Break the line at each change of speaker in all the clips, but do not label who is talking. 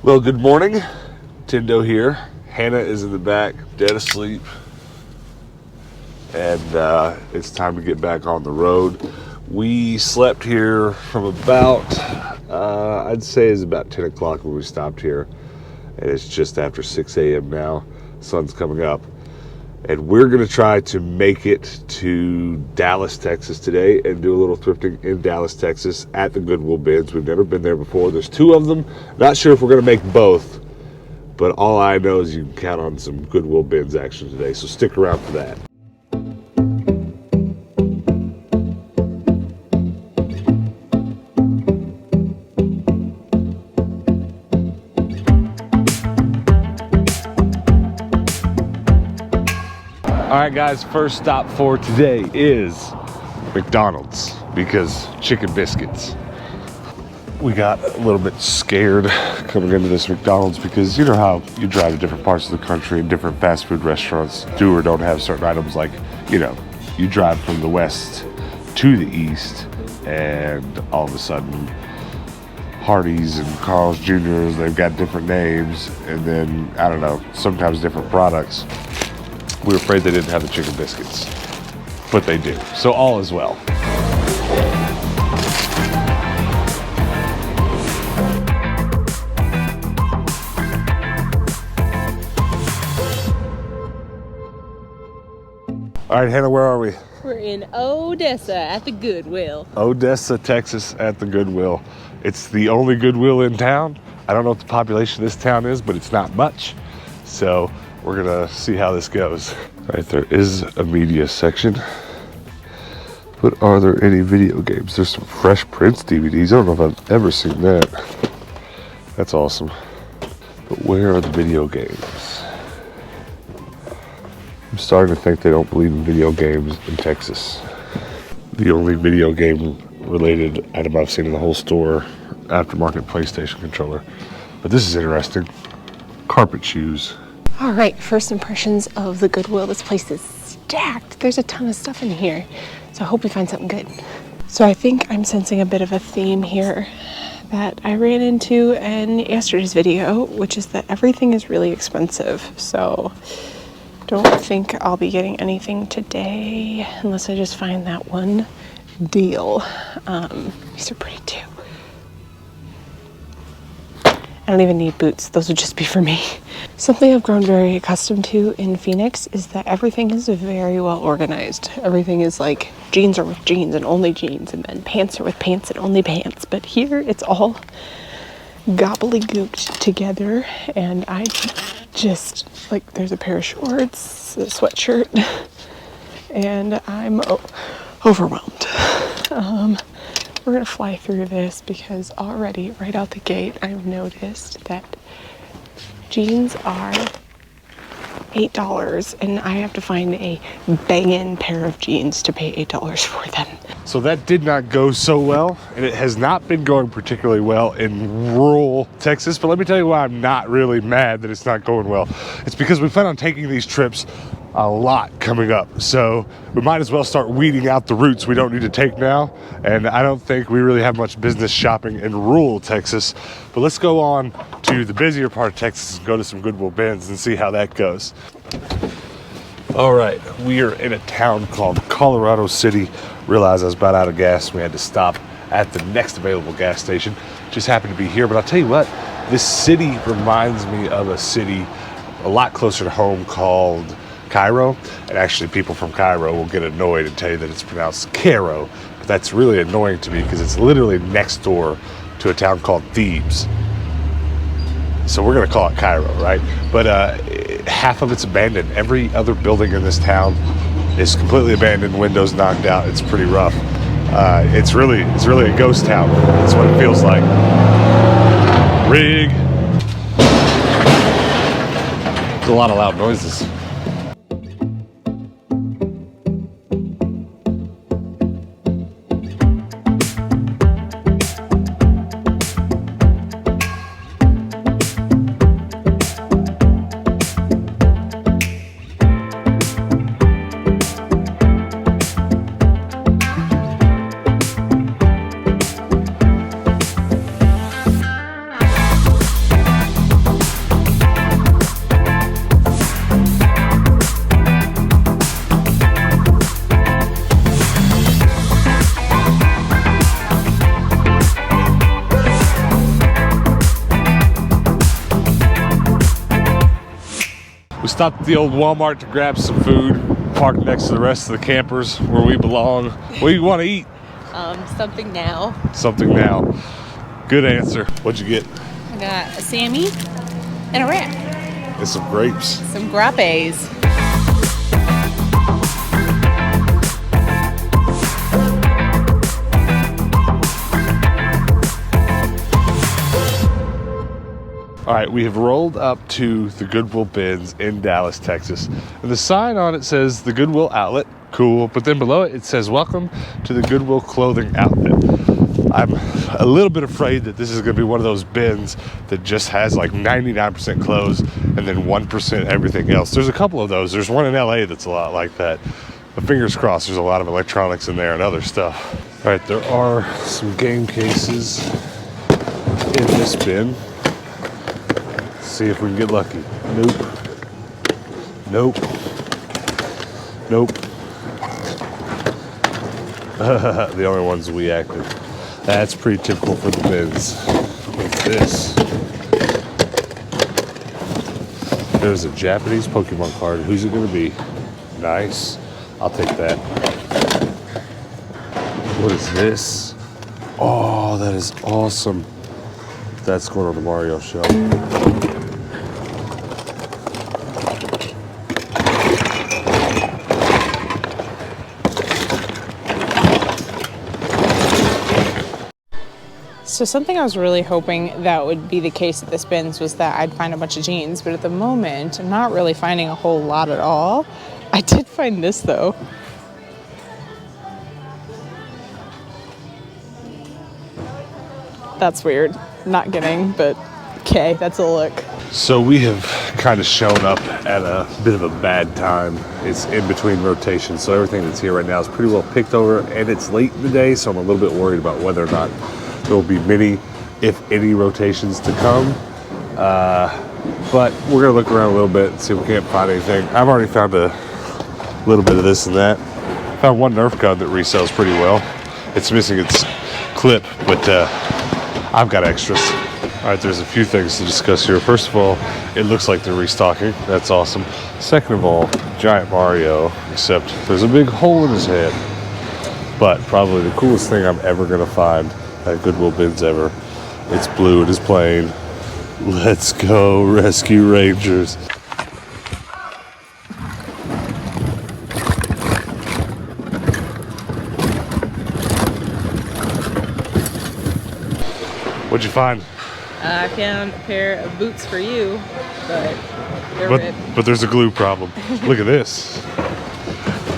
Well, good morning. Tindo here. Hannah is in the back, dead asleep. And it's time to get back on the road. We slept here from about, I'd say it's about 10 o'clock when we stopped here. And it's just after 6 a.m. now. Sun's coming up. And we're going to try to make it to Dallas, Texas today and do a little thrifting in Dallas, Texas at the Goodwill Bins. We've never been there before. There's two of them. Not sure if we're going to make both, but all I know is you can count on some Goodwill Bins action today. So stick around for that. All right, guys, first stop for today is McDonald's because chicken biscuits. We got a little bit scared coming into this McDonald's because you know how you drive to different parts of the country and different fast food restaurants do or don't have certain items, like, you know, you drive from the west to the east and all of a sudden Hardee's and Carl's Jr.'s, they've got different names, and then, I don't know, sometimes different products. We were afraid they didn't have the chicken biscuits, but they do. So all is well. All right, Hannah, where are we?
We're in Odessa at the Goodwill.
Odessa, Texas at the Goodwill. It's the only Goodwill in town. I don't know what the population of this town is, but it's not much. So we're gonna see how this goes. All right, there is a media section, but are there any video games? There's some Fresh Prince DVDs. I don't know if I've ever seen that. That's awesome. But where are the video games? I'm starting to think they don't believe in video games in Texas. The only video game related item I've seen in the whole store, aftermarket PlayStation controller. But this is interesting. Carpet shoes.
All right, first impressions of the Goodwill. This place is stacked. There's a ton of stuff in here. So I hope we find something good. So I think I'm sensing a bit of a theme here that I ran into in yesterday's video, which is that everything is really expensive. So don't think I'll be getting anything today unless I just find that one deal. These are pretty too. I don't even need boots. Those would just be for me. Something I've grown very accustomed to in Phoenix is that everything is very well organized. Everything is like jeans are with jeans and only jeans, and then pants are with pants and only pants. But here it's all gobbledygooked together, and I just, like, there's a pair of shorts, a sweatshirt, and I'm overwhelmed. We're gonna fly through this because already right out the gate I've noticed that jeans are $8 and I have to find a bangin' pair of jeans to pay $8 for them.
So that did not go so well, and it has not been going particularly well in rural Texas. But let me tell you why I'm not really mad that it's not going well. It's because we plan on taking these trips a lot coming up. So we might as well start weeding out the routes we don't need to take now. And I don't think we really have much business shopping in rural Texas. But let's go on to the busier part of Texas and go to some Goodwill Bins and see how that goes. All right, we are in a town called Colorado City. Realized I was about out of gas. We had to stop at the next available gas station. Just happened to be here, but I'll tell you what, this city reminds me of a city a lot closer to home called Cairo. And actually people from Cairo will get annoyed and tell you that it's pronounced Cairo, but that's really annoying to me because it's literally next door to a town called Thebes. So we're gonna call it Cairo, right? But half of it's abandoned. Every other building in this town is completely abandoned, windows knocked out. It's pretty rough. It's really a ghost town. That's what it feels like. Rig. There's a lot of loud noises. We stopped at the old Walmart to grab some food, parked next to the rest of the campers where we belong. What do you want to eat?
Something now.
Something now. Good answer. What'd you get?
I got a Sammy and a wrap.
And some grapes.
Some grappes.
All right, we have rolled up to the Goodwill Bins in Dallas, Texas. And the sign on it says the Goodwill Outlet. Cool. But then below it, it says, welcome to the Goodwill Clothing Outlet. I'm a little bit afraid that this is going to be one of those bins that just has like 99% clothes and then 1% everything else. There's a couple of those. There's one in LA that's a lot like that. But fingers crossed, there's a lot of electronics in there and other stuff. All right, there are some game cases in this bin. See if we can get lucky. Nope. Nope. Nope. The only ones we acted. That's pretty typical for the bins. What's this? There's a Japanese Pokemon card. Who's it gonna be? Nice. I'll take that. What is this? Oh, that is awesome. That's going on the Mario shelf.
So something I was really hoping that would be the case at this bins was that I'd find a bunch of jeans, but at the moment, I'm not really finding a whole lot at all. I did find this though. That's weird. Not getting, but okay, that's a look.
So we have kind of shown up at a bit of a bad time. It's in between rotations, so everything that's here right now is pretty well picked over, and it's late in the day, so I'm a little bit worried about whether or not there will be many, if any, rotations to come. But we're gonna look around a little bit and see if we can't find anything. I've already found a little bit of this and that. Found one Nerf gun that resells pretty well. It's missing its clip, but I've got extras. All right, there's a few things to discuss here. First of all, it looks like they're restocking. That's awesome. Second of all, Giant Mario, except there's a big hole in his head. But probably the coolest thing I'm ever gonna find at Goodwill Bins ever. It's blue, it is plain. Let's go, Rescue Rangers. What'd you find?
I found a pair of boots for you, but they're ripped.
But there's a glue problem. Look at this.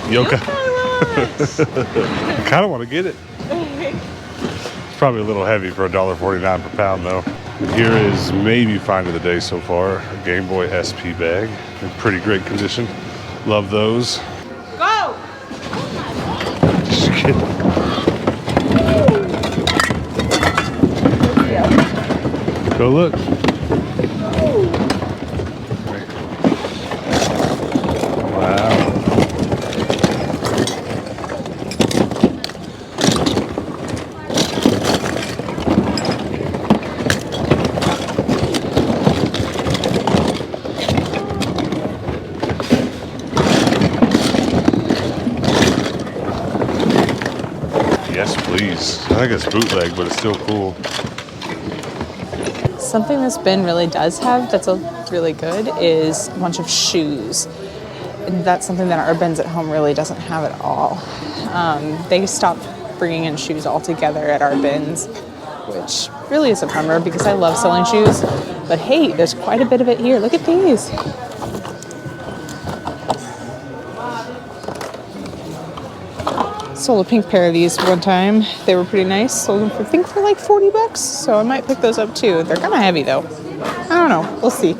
Yoka. I kind of want to get it. It's probably a little heavy for $1.49 per pound though. Here is maybe find of the day so far. A Game Boy SP bag in pretty great condition. Love those.
Go!
Just kidding. Go look. Wow. Yes, please. I think it's bootleg, but it's still cool.
Something this bin really does have that's really good is a bunch of shoes. And that's something that our bins at home really doesn't have at all. They stopped bringing in shoes altogether at our bins, which really is a bummer because I love selling shoes. But hey, there's quite a bit of it here. Look at these. Sold a pink pair of these one time. They were pretty nice. Sold them for, I think, for like $40. So I might pick those up too. They're kind of heavy though. I don't know. We'll see.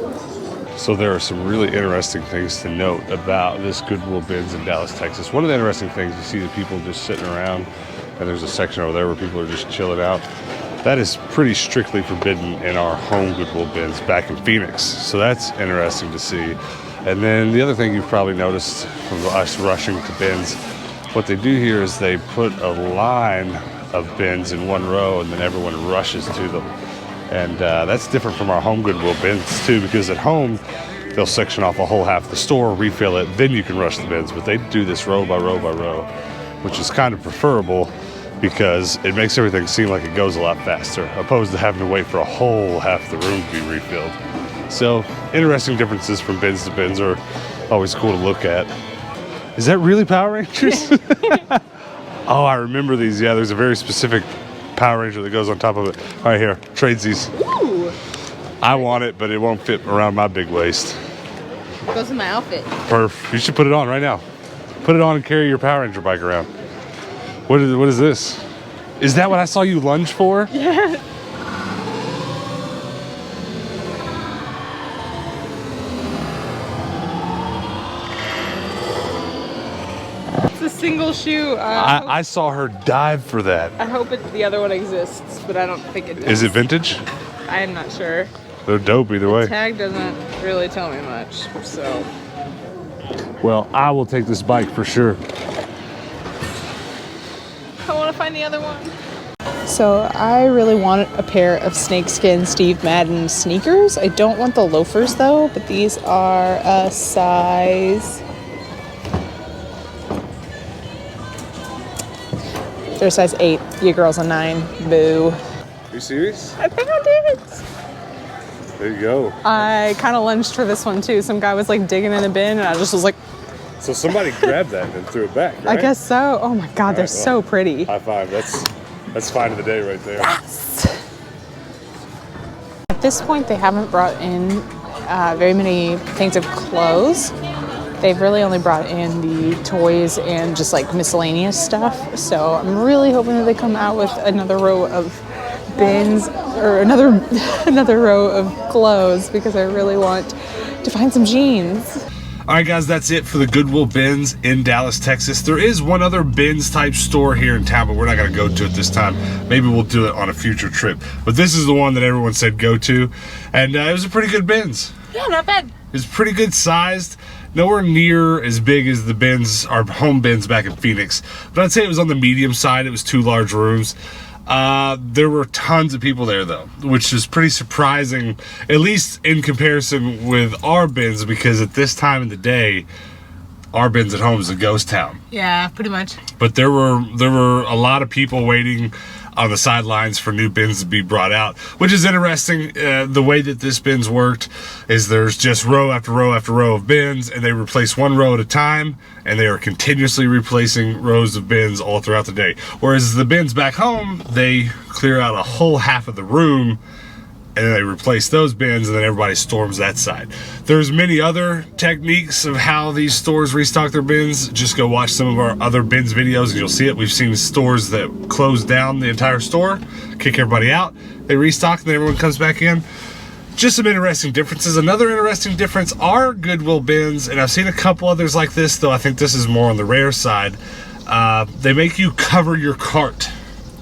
So there are some really interesting things to note about this Goodwill Bins in Dallas, Texas. One of the interesting things, you see the people just sitting around, and there's a section over there where people are just chilling out. That is pretty strictly forbidden in our home Goodwill Bins back in Phoenix. So that's interesting to see. And then the other thing you've probably noticed from us rushing to bins, what they do here is they put a line of bins in one row and then everyone rushes to them. And that's different from our home Goodwill Bins too, because at home they'll section off a whole half of the store, refill it, then you can rush the bins. But they do this row by row by row, which is kind of preferable because it makes everything seem like it goes a lot faster, opposed to having to wait for a whole half the room to be refilled. So, interesting differences from bins to bins are always cool to look at. Is that really Power Rangers? Oh, I remember these. Yeah, there's a very specific Power Ranger that goes on top of it. All right, here, trades these.
Ooh.
I want it, but it won't fit around my big waist.
Goes with my outfit.
Perf. You should put it on right now. Put it on and carry your Power Ranger bike around. What is this? Is that what I saw you lunge for?
Yeah. It's a single shoe.
I saw her dive for that.
I hope the other one exists, but I don't think it does.
Is it vintage?
I am not sure.
They're dope either way.
The tag doesn't really tell me much, so.
Well, I will take this bike for sure.
I want to find the other one. So I really want a pair of snakeskin Steve Madden sneakers. I don't want the loafers though, but these are a size. They're a size 8. Your girl's a 9. Boo.
Are you serious?
I found it.
There you go.
I kind of lunged for this one too. Some guy was like digging in a bin and I just was like.
So somebody grabbed that and threw it back, right?
I guess so. Oh my God, they're so pretty.
High five. That's find of the day right there.
Yes. At this point, they haven't brought in very many things of clothes. They've really only brought in the toys and just like miscellaneous stuff. So I'm really hoping that they come out with another row of bins or another row of clothes because I really want to find some jeans.
All right, guys, that's it for the Goodwill Bins in Dallas, Texas. There is one other bins type store here in town, but we're not going to go to it this time. Maybe we'll do it on a future trip. But this is the one that everyone said go to, and it was a pretty good bins.
Yeah, not bad.
It's pretty good sized. Nowhere near as big as the bins, our home bins back in Phoenix. But I'd say it was on the medium side. It was 2 large rooms. There were tons of people there though, which is pretty surprising, at least in comparison with our bins, because at this time of the day, our bins at home is a ghost town.
Yeah, pretty much.
But there were a lot of people waiting on the sidelines for new bins to be brought out, which is interesting. The way that this bins worked is there's just row after row after row of bins, and they replace one row at a time, and they are continuously replacing rows of bins all throughout the day. Whereas the bins back home, they clear out a whole half of the room, and then they replace those bins, and then everybody storms that side. There's many other techniques of how these stores restock their bins. Just go watch some of our other bins videos and you'll see it. We've seen stores that close down the entire store, kick everybody out, they restock, and then everyone comes back in. Just some interesting differences. Another interesting difference are Goodwill bins, and I've seen a couple others like this, though I think this is more on the rare side. They make you cover your cart.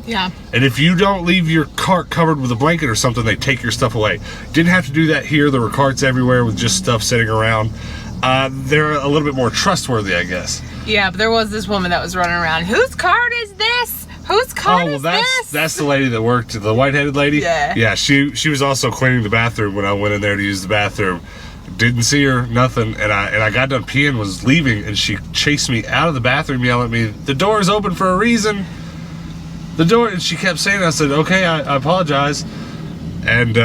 Yeah.
And if you don't leave your cart covered with a blanket or something, they take your stuff away. Didn't have to do that here. There were carts everywhere with just stuff sitting around. They're a little bit more trustworthy, I guess.
Yeah, but there was this woman that was running around. Whose cart is this? Whose cart is this?
That's the lady that worked, the white-headed lady.
Yeah.
Yeah, she was also cleaning the bathroom when I went in there to use the bathroom. Didn't see her, nothing, and I got done peeing, was leaving, and she chased me out of the bathroom, yelling at me, "The door is open for a reason." The door, and she kept saying, I said, "Okay, I apologize," and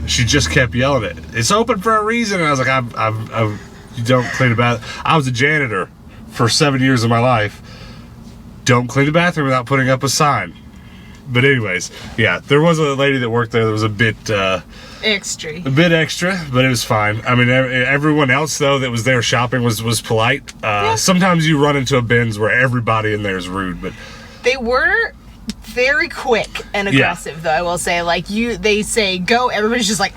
she just kept yelling it. "It's open for a reason," and I was like, you don't clean the bathroom. I was a janitor for 7 years of my life. Don't clean the bathroom without putting up a sign. But anyways, yeah, there was a lady that worked there that was a bit extra, but it was fine. I mean, everyone else though that was there shopping was polite.
Yeah.
Sometimes you run into a bins where everybody in there is rude, but
they were very quick and aggressive, though. I will say, like they say go, everybody's just like,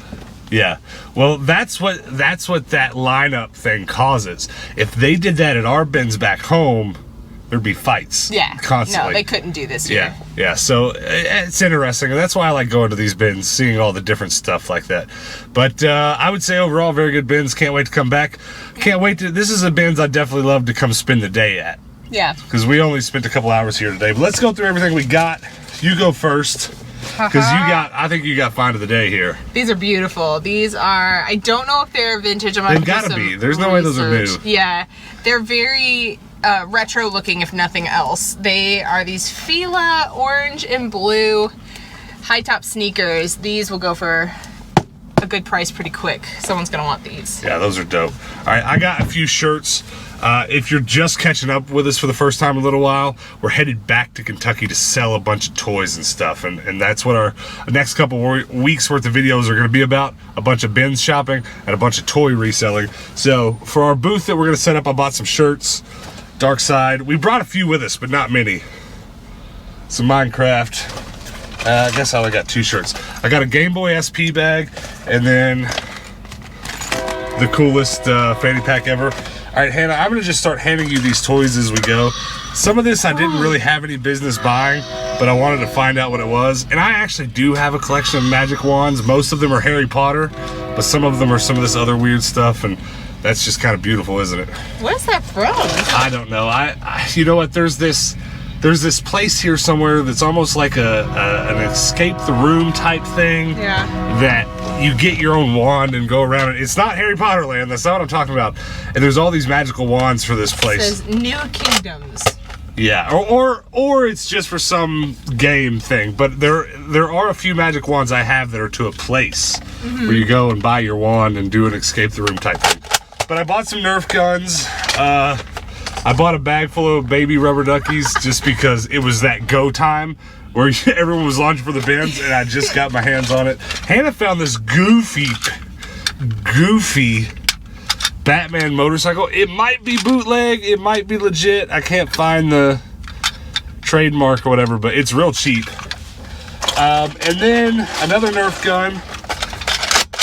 yeah. Well, that's what that lineup thing causes. If they did that at our bins back home, there'd be fights.
Yeah.
Constantly.
No, they couldn't do this here.
Yeah. So it's interesting, and that's why I like going to these bins, seeing all the different stuff like that. But I would say overall, very good bins. Can't wait to come back. Can't wait to. This is a bins I'd definitely love to come spend the day at.
Yeah.
Because we only spent a couple hours here today. But let's go through everything we got. You go first. Because I think you got find of the day here.
These are beautiful. These are, I don't know if they're vintage.
They've got to be. There's no way those are new.
Yeah, they're very retro looking, if nothing else. They are these Fila orange and blue high top sneakers. These will go for a good price pretty quick. Someone's gonna want these.
Yeah, those are dope. All right, I got a few shirts. If you're just catching up with us for the first time in a little while, we're headed back to Kentucky to sell a bunch of toys and stuff, and that's what our next couple weeks worth of videos are going to be about. A bunch of bins shopping and a bunch of toy reselling. So for our booth that we're going to set up, I bought some shirts. Dark Side. We brought a few with us, but not many. Some Minecraft. I guess I only got 2 shirts. I got a Game Boy SP bag, and then the coolest fanny pack ever. All right, Hannah, I'm gonna just start handing you these toys as we go. Some of this I didn't really have any business buying, but I wanted to find out what it was. And I actually do have a collection of magic wands. Most of them are Harry Potter, but some of them are some of this other weird stuff, and that's just kind of beautiful, isn't it?
Where's that from?
I don't know. You know what? There's this place here somewhere that's almost like an escape the room type thing.
Yeah.
That you get your own wand and go around it. It's not Harry Potter land. That's not what I'm talking about. And there's all these magical wands for this place.
It says New Kingdoms.
Yeah, or it's just for some game thing. But there are a few magic wands I have that are to a place where you go and buy your wand and do an escape the room type thing. But I bought some Nerf guns. I bought a bag full of baby rubber duckies just because it was that go time where everyone was launching for the bins, and I just got my hands on it. Hannah found this goofy Batman motorcycle. It might be bootleg, it might be legit. I can't find the trademark or whatever, but it's real cheap. And then another Nerf gun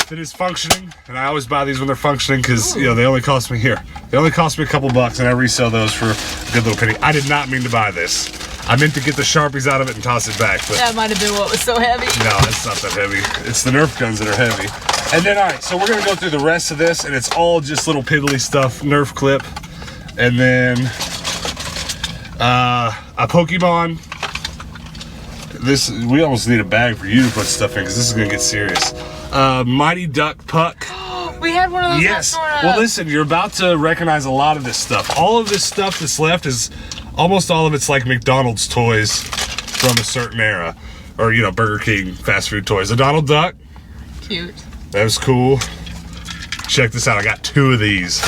that is functioning, and I always buy these when they're functioning because they only cost me a couple bucks, and I resell those for a good little penny. I did not mean to buy this. I meant to get the Sharpies out of it and toss it back, but
that might have been what was so heavy.
No, it's not that heavy. It's the Nerf guns that are heavy. And then, all right, so we're gonna go through the rest of this, and it's all just little piddly stuff. Nerf clip, and then a Pokemon. We almost need a bag for you to put stuff in because this is gonna get serious. Mighty Duck Puck.
We had one of those.
Yes. Well, listen, you're about to recognize a lot of this stuff. All of this stuff that's left is almost all of it's like McDonald's toys from a certain era, or Burger King fast food toys. A Donald Duck.
Cute.
That was cool. Check this out. I got 2 of these.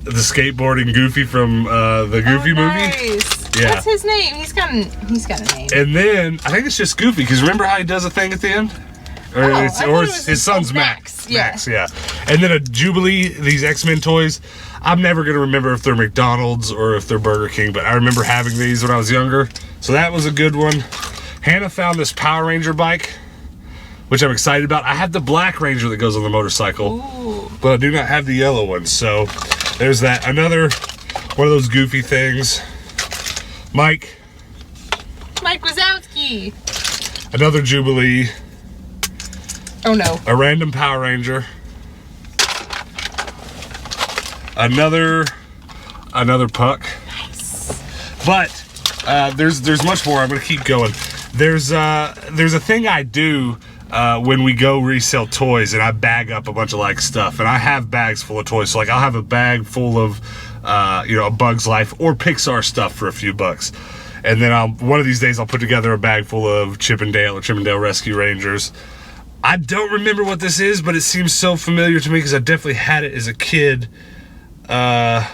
The skateboarding Goofy from the Goofy movie. Yeah.
What's his name? He's got a name.
And then I think it's just Goofy because remember how he does a thing at the end? Or his son's Max.
Yeah.
Max, yeah. And then a Jubilee, these X-Men toys. I'm never going to remember if they're McDonald's or if they're Burger King, but I remember having these when I was younger. So that was a good one. Hannah found this Power Ranger bike, which I'm excited about. I have the Black Ranger that goes on the motorcycle, but I do not have the yellow one. So there's that. Another one of those goofy things. Mike
Wazowski.
Another Jubilee.
Oh no.
A random Power Ranger. Another Puck. Nice. But there's much more. I'm gonna keep going. There's a thing I do when we go resell toys, and I bag up a bunch of like stuff, and I have bags full of toys. So like I'll have a bag full of a Bug's Life or Pixar stuff for a few bucks, and then one of these days I'll put together a bag full of Chippendale or Chippendale Rescue Rangers. I don't remember what this is, but it seems so familiar to me because I definitely had it as a kid. I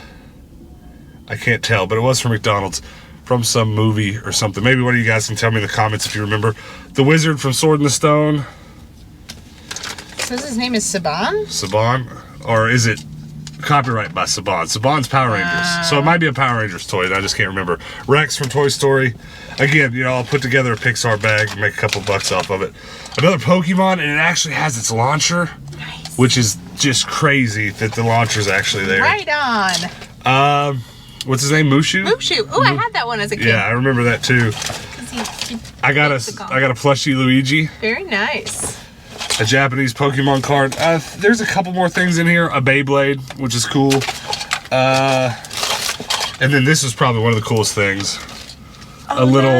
can't tell, but it was from McDonald's, from some movie or something. Maybe one of you guys can tell me in the comments if you remember. The Wizard from Sword in the Stone.
Says his name is Saban?
Saban? Or is it copyright by Saban? Saban's Power Rangers. So it might be a Power Rangers toy, and I just can't remember. Rex from Toy Story. Again, I'll put together a Pixar bag and make a couple bucks off of it. Another Pokemon, and it actually has its launcher. Nice. Which is just crazy that the launcher's actually there.
Right on.
What's his name? Mushu?
Mushu. Oh, I had that one as a kid.
Yeah, I remember that too. I got a plushie Luigi.
Very nice.
A Japanese Pokemon card. There's a couple more things in here. A Beyblade, which is cool. And then this is probably one of the coolest things.
Oh,
a little,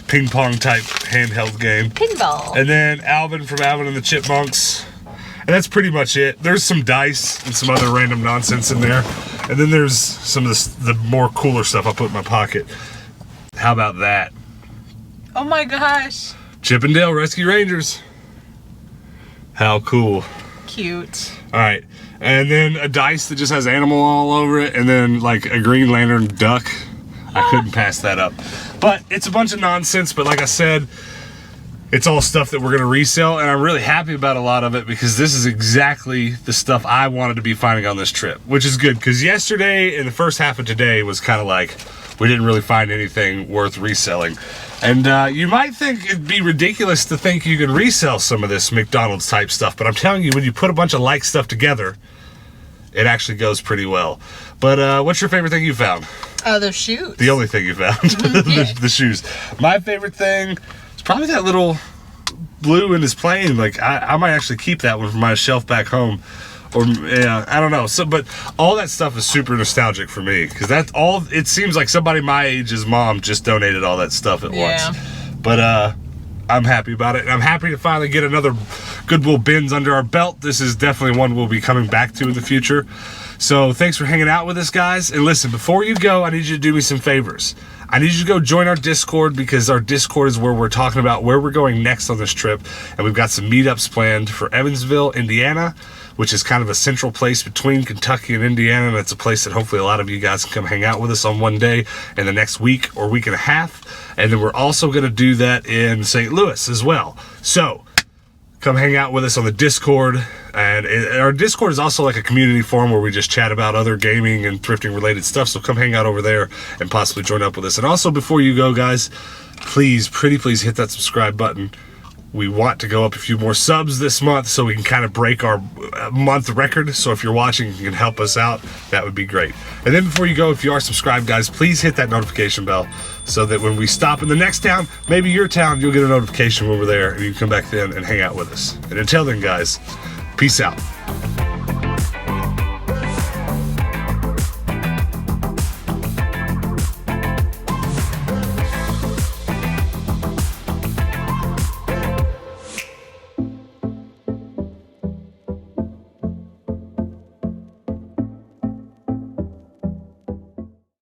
ping pong type handheld game.
Pinball.
And then Alvin from Alvin and the Chipmunks. And that's pretty much it. There's some dice and some other random nonsense in there. And then there's some of the more cooler stuff I put in my pocket. How about that?
Oh my gosh.
Chip and Dale Rescue Rangers. How cool.
Cute.
All right. And then a dice that just has animal all over it. And then like a Green Lantern duck. I couldn't pass that up. But it's a bunch of nonsense. But like I said, it's all stuff that we're going to resell, and I'm really happy about a lot of it because this is exactly the stuff I wanted to be finding on this trip, which is good because yesterday and the first half of today was kind of like we didn't really find anything worth reselling. And you might think it'd be ridiculous to think you could resell some of this McDonald's type stuff, but I'm telling you, when you put a bunch of like stuff together, it actually goes pretty well. But what's your favorite thing you found?
Those shoes.
The only thing you found,
Yeah.
the shoes. My favorite thing, probably that little blue in his plane. Like I might actually keep that one from my shelf back home, or yeah, I don't know. So, but all that stuff is super nostalgic for me because that's all. It seems like somebody my age's mom just donated all that stuff at once. But I'm happy about it, and I'm happy to finally get another Goodwill Bins under our belt. This is definitely one we'll be coming back to in the future. So thanks for hanging out with us, guys. And listen, before you go, I need you to do me some favors. I need you to go join our Discord because our Discord is where we're talking about where we're going next on this trip. And we've got some meetups planned for Evansville, Indiana, which is kind of a central place between Kentucky and Indiana. And it's a place that hopefully a lot of you guys can come hang out with us on one day in the next week or week and a half. And then we're also going to do that in St. Louis as well. So come hang out with us on the Discord. And our Discord is also like a community forum where we just chat about other gaming and thrifting related stuff. So come hang out over there and possibly join up with us. And also before you go, guys, please, pretty please hit that subscribe button. We want to go up a few more subs this month so we can kind of break our month record. So if you're watching, you can help us out. That would be great. And then before you go, if you are subscribed, guys, please hit that notification bell so that when we stop in the next town, maybe your town, you'll get a notification when we're there and you can come back then and hang out with us. And until then, guys, peace out.